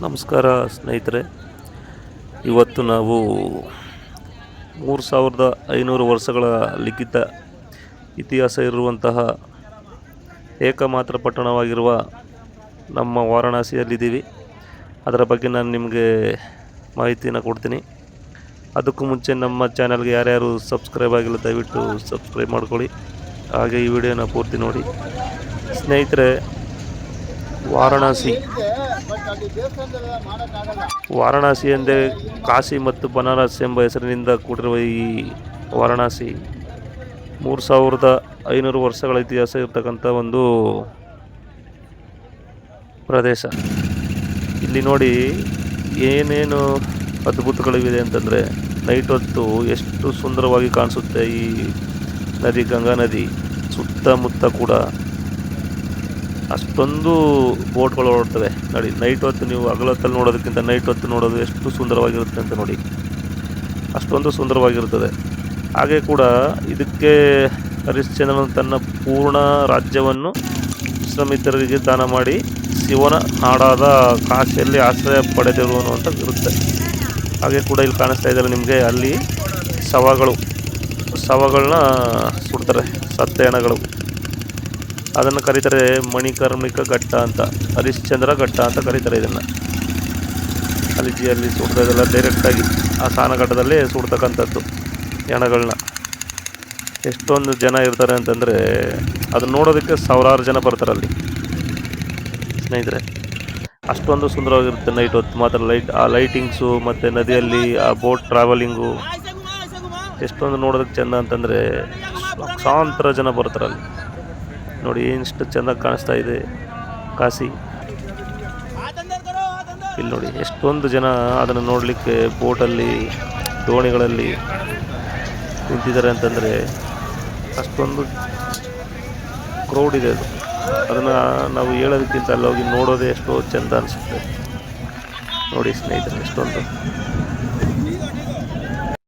ನಮಸ್ಕಾರ ಸ್ನೇಹಿತರೆ. ಇವತ್ತು ನಾವು 3500 ವರ್ಷಗಳ ಲಿಖಿತ ಇತಿಹಾಸ ಇರುವಂತಹ ಏಕಮಾತ್ರ ಪಟ್ಟಣವಾಗಿರುವ ನಮ್ಮ ವಾರಣಾಸಿಯಲ್ಲಿದ್ದೀವಿ. ಅದರ ಬಗ್ಗೆ ನಾನು ನಿಮಗೆ ಮಾಹಿತಿಯನ್ನು ಕೊಡ್ತೀನಿ. ಅದಕ್ಕೂ ಮುಂಚೆ ನಮ್ಮ ಚಾನಲ್ಗೆ ಯಾರ್ಯಾರು ಸಬ್ಸ್ಕ್ರೈಬ್ ಆಗಿಲ್ಲ ದಯವಿಟ್ಟು ಸಬ್ಸ್ಕ್ರೈಬ್ ಮಾಡ್ಕೊಳ್ಳಿ. ಹಾಗೆ ಈ ವಿಡಿಯೋನ ಪೂರ್ತಿ ನೋಡಿ. ಸ್ನೇಹಿತರೆ, ವಾರಣಾಸಿ ಎಂದೇ ಕಾಶಿ ಮತ್ತು ಬನಾರಸ್ ಎಂಬ ಹೆಸರಿನಿಂದ ಕೂಡಿರುವ ಈ ವಾರಣಾಸಿ 3500 ವರ್ಷಗಳ ಇತಿಹಾಸ ಇರ್ತಕ್ಕಂಥ ಒಂದು ಪ್ರದೇಶ. ಇಲ್ಲಿ ನೋಡಿ ಏನೇನು ಅದ್ಭುತಗಳಿವೆ ಅಂತಂದರೆ, ನೈಟ್ ಹೊತ್ತು ಎಷ್ಟು ಸುಂದರವಾಗಿ ಕಾಣಿಸುತ್ತೆ ಈ ನದಿ, ಗಂಗಾ ನದಿ. ಸುತ್ತಮುತ್ತ ಕೂಡ ಅಷ್ಟೊಂದು ಬೋಟ್ಗಳು ಓಡ್ತವೆ ನೋಡಿ. ನೈಟ್ ಹೊತ್ತು ನೀವು ಹಗಲೊತ್ತಲ್ಲಿ ನೋಡೋದಕ್ಕಿಂತ ನೈಟ್ ಹೊತ್ತು ನೋಡೋದು ಎಷ್ಟು ಸುಂದರವಾಗಿರುತ್ತೆ ಅಂತ ನೋಡಿ. ಅಷ್ಟೊಂದು ಸುಂದರವಾಗಿರುತ್ತದೆ. ಹಾಗೆ ಕೂಡ ಇದಕ್ಕೆ ಹರಿಶ್ಚಂದ್ರನು ತನ್ನ ಪೂರ್ಣ ರಾಜ್ಯವನ್ನು ವಿಶ್ವಾಮಿತ್ರರಿಗೆ ದಾನ ಮಾಡಿ ಶಿವನ ನಾಡಾದ ಕಾಶಿಯಲ್ಲಿ ಆಶ್ರಯ ಪಡೆದಿರುವನು ಅಂತ ಇರುತ್ತೆ. ಹಾಗೆ ಕೂಡ ಇಲ್ಲಿ ಕಾಣಿಸ್ತಾ ಇದ್ದಾರೆ ನಿಮಗೆ, ಅಲ್ಲಿ ಶವಗಳನ್ನ ಸುಡ್ತಾರೆ, ಸತ್ತ ಹೆಣಗಳು. ಅದನ್ನು ಕರೀತಾರೆ ಮಣಿಕರ್ಣಿಕ ಘಟ್ಟ ಅಂತ, ಹರಿಶ್ಚಂದ್ರ ಘಟ್ಟ ಅಂತ ಕರೀತಾರೆ ಇದನ್ನು. ಅಲ್ಲಿ ಸುಡ್ತದೆಲ್ಲ ಡೈರೆಕ್ಟಾಗಿ ಆ ಸಾನಘಟ್ಟದಲ್ಲೇ ಸುಡ್ತಕ್ಕಂಥದ್ದು ಹೆಣಗಳನ್ನ. ಎಷ್ಟೊಂದು ಜನ ಇರ್ತಾರೆ ಅಂತಂದರೆ ಅದನ್ನ ನೋಡೋದಕ್ಕೆ ಸಾವಿರಾರು ಜನ ಬರ್ತಾರೆ ಅಲ್ಲಿ ಸ್ನೇಹಿತರೆ. ಅಷ್ಟೊಂದು ಸುಂದರವಾಗಿರುತ್ತೆ ನೈಟ್ ಹೊತ್ತು ಮಾತ್ರ. ಆ ಲೈಟಿಂಗ್ಸು ಮತ್ತು ನದಿಯಲ್ಲಿ ಆ ಬೋಟ್ ಟ್ರಾವೆಲಿಂಗು ಎಷ್ಟೊಂದು ನೋಡೋದಕ್ಕೆ ಚೆಂದ ಅಂತಂದರೆ ಲಕ್ಷಾಂತರ ಜನ ಬರ್ತಾರೆ ಅಲ್ಲಿ ನೋಡಿ. ಎಷ್ಟು ಚೆಂದಾಗಿ ಕಾಣಿಸ್ತಾ ಇದೆ ಕಾಶಿ. ಇಲ್ಲಿ ನೋಡಿ ಎಷ್ಟೊಂದು ಜನ ಅದನ್ನು ನೋಡಲಿಕ್ಕೆ ಬೋಟಲ್ಲಿ, ದೋಣಿಗಳಲ್ಲಿ ನಿಂತಿದ್ದಾರೆ ಅಂತಂದರೆ ಅಷ್ಟೊಂದು ಕ್ರೌಡ್ ಇದೆ. ಅದನ್ನು ನಾವು ಹೇಳೋದಕ್ಕಿಂತ ಅಲ್ಲಿ ಹೋಗಿ ನೋಡೋದೇ ಎಷ್ಟೋ ಚೆಂದ ಅನಿಸುತ್ತೆ ನೋಡಿ ಸ್ನೇಹಿತರೆ. ಎಷ್ಟೊಂದು